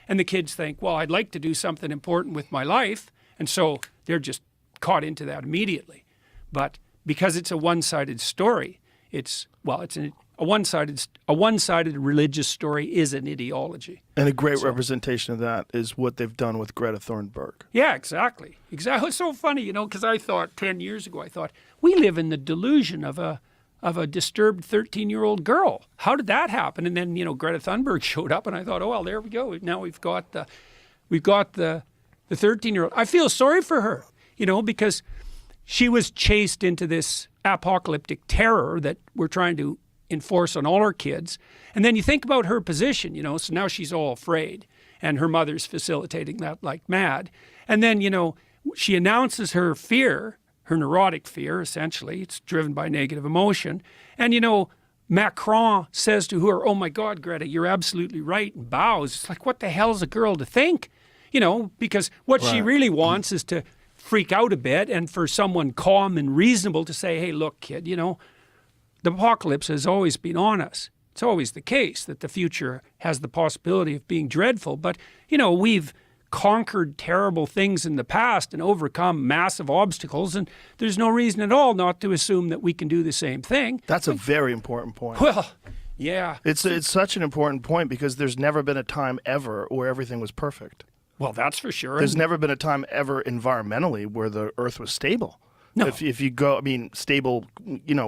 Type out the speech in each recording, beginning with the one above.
And the kids think, well, I'd like to do something important with my life. And so they're just caught into that immediately. But because it's a one-sided story, a one-sided religious story is an ideology. And a great representation of that is what they've done with Greta Thunberg. Yeah, exactly. Exactly. It's so funny, because I thought 10 years ago, we live in the delusion of a disturbed 13-year-old girl. How did that happen? And then, Greta Thunberg showed up, and I thought, oh, well, there we go. Now we've got the 13-year-old. I feel sorry for her, because she was chased into this apocalyptic terror that we're trying to enforce on all our kids. And then you think about her position, so now she's all afraid, and her mother's facilitating that like mad. And then, she announces her fear, her neurotic fear, essentially. It's driven by negative emotion. And, Macron says to her, oh my God, Greta, you're absolutely right, and bows. It's like, what the hell's a girl to think? Because what she really wants is to freak out a bit, and for someone calm and reasonable to say, hey, look, kid, the apocalypse has always been on us. It's always the case that the future has the possibility of being dreadful. But, we've conquered terrible things in the past and overcome massive obstacles, and there's no reason at all not to assume that we can do the same thing. That's a very important point. Well, yeah. It's such an important point because there's never been a time ever where everything was perfect. Well, that's for sure. There's never been a time ever environmentally where the Earth was stable. No. If you go, stable,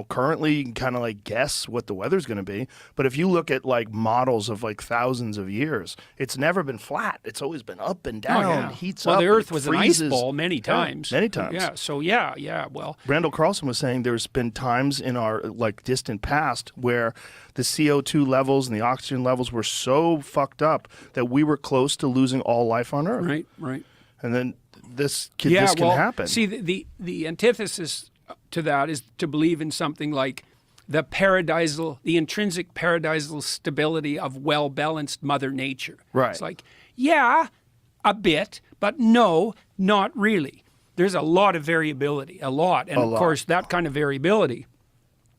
currently you can kind of like guess what the weather's going to be. But if you look at like models of like thousands of years, it's never been flat. It's always been up and down, heats up. Well, the Earth was freezes. an ice ball many times. Yeah, many times. Yeah, so yeah, well. Randall Carlson was saying there's been times in our like distant past where the CO2 levels and the oxygen levels were so fucked up that we were close to losing all life on Earth. Right. And then this can happen. See, the antithesis to that is to believe in something like the intrinsic paradisal stability of well-balanced Mother Nature. Right. It's like, yeah, a bit, but no, not really. There's a lot of variability, a lot. And of course, that kind of variability,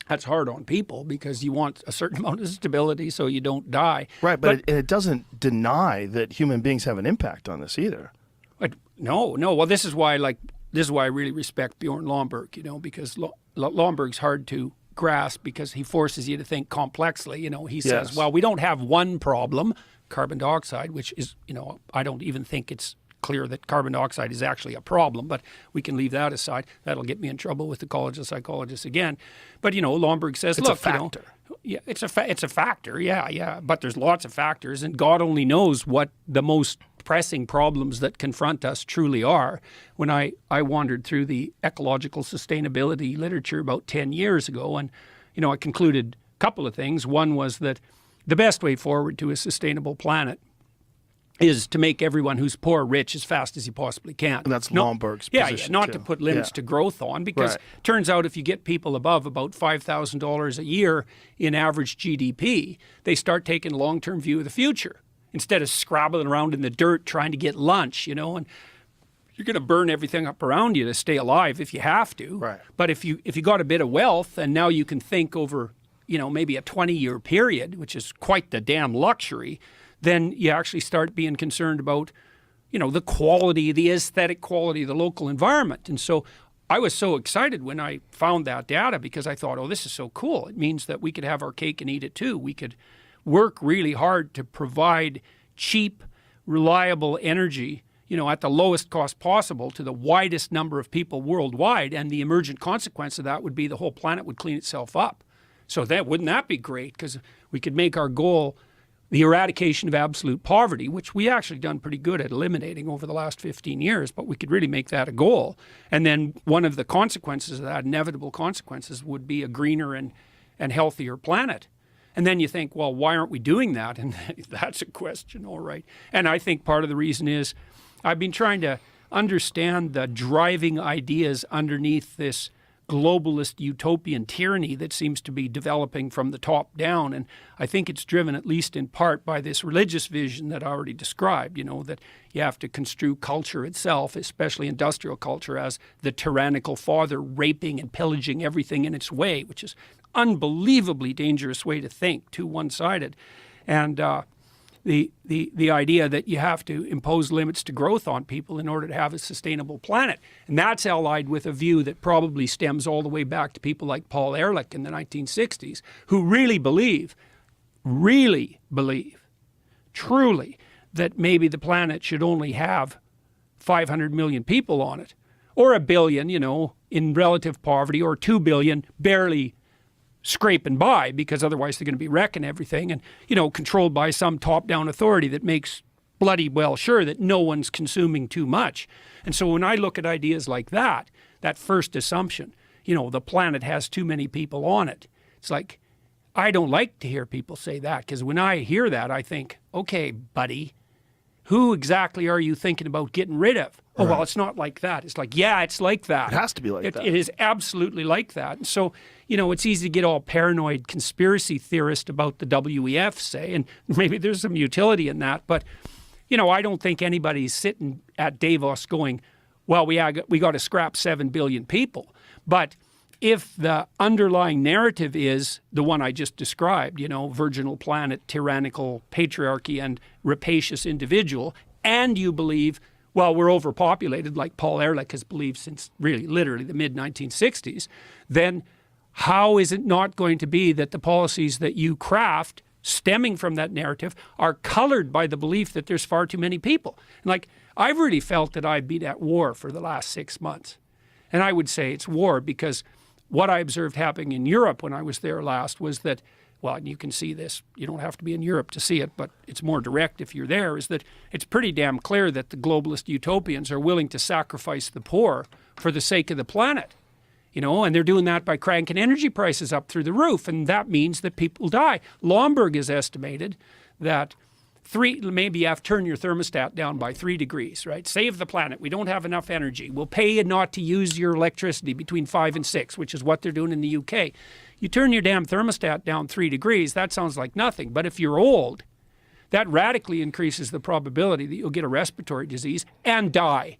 that's hard on people because you want a certain amount of stability so you don't die. Right, but it doesn't deny that human beings have an impact on this either. No. Well, this is why I really respect Bjorn Lomborg, because Lomborg's hard to grasp because he forces you to think complexly. He says, well, we don't have one problem, carbon dioxide, which is, I don't even think it's clear that carbon dioxide is actually a problem, but we can leave that aside. That'll get me in trouble with the College of Psychologists again. But, Lomborg says, it's a factor. Yeah, it's a factor, yeah. But there's lots of factors, and God only knows what the most pressing problems that confront us truly are. When I wandered through the ecological sustainability literature about 10 years ago, and, I concluded a couple of things. One was that the best way forward to a sustainable planet is to make everyone who's poor rich as fast as you possibly can. And that's Lomborg's position, not to put limits to growth on, because it turns out if you get people above about $5,000 a year in average GDP, they start taking a long-term view of the future instead of scrabbling around in the dirt trying to get lunch, and you're going to burn everything up around you to stay alive if you have to. Right. But if you got a bit of wealth and now you can think over, maybe a 20-year period, which is quite the damn luxury, then you actually start being concerned about, the quality, the aesthetic quality of the local environment. And so I was so excited when I found that data because I thought, oh, this is so cool. It means that we could have our cake and eat it too. We could work really hard to provide cheap, reliable energy, at the lowest cost possible to the widest number of people worldwide. And the emergent consequence of that would be the whole planet would clean itself up. So wouldn't that be great? Because we could make our goal the eradication of absolute poverty, which we actually done pretty good at eliminating over the last 15 years, but we could really make that a goal. And then one of the consequences of that, inevitable consequences, would be a greener and healthier planet. And then you think, well, why aren't we doing that? And that's a question, all right. And I think part of the reason is I've been trying to understand the driving ideas underneath this globalist utopian tyranny that seems to be developing from the top down. And I think it's driven, at least in part, by this religious vision that I already described, that you have to construe culture itself, especially industrial culture, as the tyrannical father raping and pillaging everything in its way, which is unbelievably dangerous way to think, too one-sided. And the idea that you have to impose limits to growth on people in order to have a sustainable planet. And that's allied with a view that probably stems all the way back to people like Paul Ehrlich in the 1960s, who really believe, truly, that maybe the planet should only have 500 million people on it, or 1 billion, in relative poverty, or 2 billion barely scraping by, because otherwise they're going to be wrecking everything, and controlled by some top-down authority that makes bloody well sure that no one's consuming too much. And so when I look at ideas like that first assumption, the planet has too many people on it, it's like, I don't like to hear people say that, because when I hear that, I think, okay, buddy, who exactly are you thinking about getting rid of? Oh, well, it's not like that. It's like, yeah, it's like that. It has to be like that. It is absolutely like that. And so, it's easy to get all paranoid conspiracy theorist about the WEF, say, and maybe there's some utility in that. But, I don't think anybody's sitting at Davos going, well, we got to scrap 7 billion people. But if the underlying narrative is the one I just described, virginal planet, tyrannical patriarchy, and rapacious individual, and you believe, well, we're overpopulated, like Paul Ehrlich has believed since really literally the mid-1960s, then how is it not going to be that the policies that you craft stemming from that narrative are colored by the belief that there's far too many people? And I've really felt that I've been at war for the last 6 months. And I would say it's war because what I observed happening in Europe when I was there last was that, well, and you can see this, you don't have to be in Europe to see it, but it's more direct if you're there, is that it's pretty damn clear that the globalist utopians are willing to sacrifice the poor for the sake of the planet. And they're doing that by cranking energy prices up through the roof, and that means that people die. Lomborg has estimated that maybe you have to turn your thermostat down by 3 degrees, right? Save the planet. We don't have enough energy. We'll pay you not to use your electricity between 5 and 6, which is what they're doing in the UK. You turn your damn thermostat down 3 degrees, that sounds like nothing. But if you're old, that radically increases the probability that you'll get a respiratory disease and die.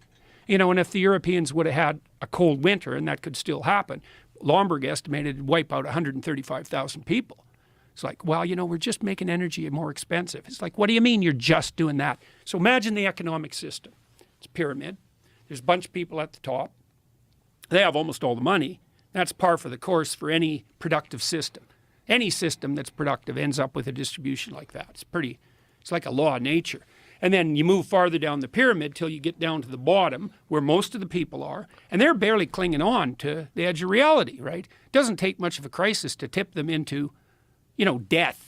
And if the Europeans would have had a cold winter, and that could still happen, Lomborg estimated it'd wipe out 135,000 people. It's like, well, we're just making energy more expensive. It's like, what do you mean you're just doing that? So imagine the economic system. It's a pyramid. There's a bunch of people at the top. They have almost all the money. That's par for the course for any productive system. Any system that's productive ends up with a distribution like that. It's like a law of nature. And then you move farther down the pyramid till you get down to the bottom where most of the people are, and they're barely clinging on to the edge of reality, right? It doesn't take much of a crisis to tip them into, death.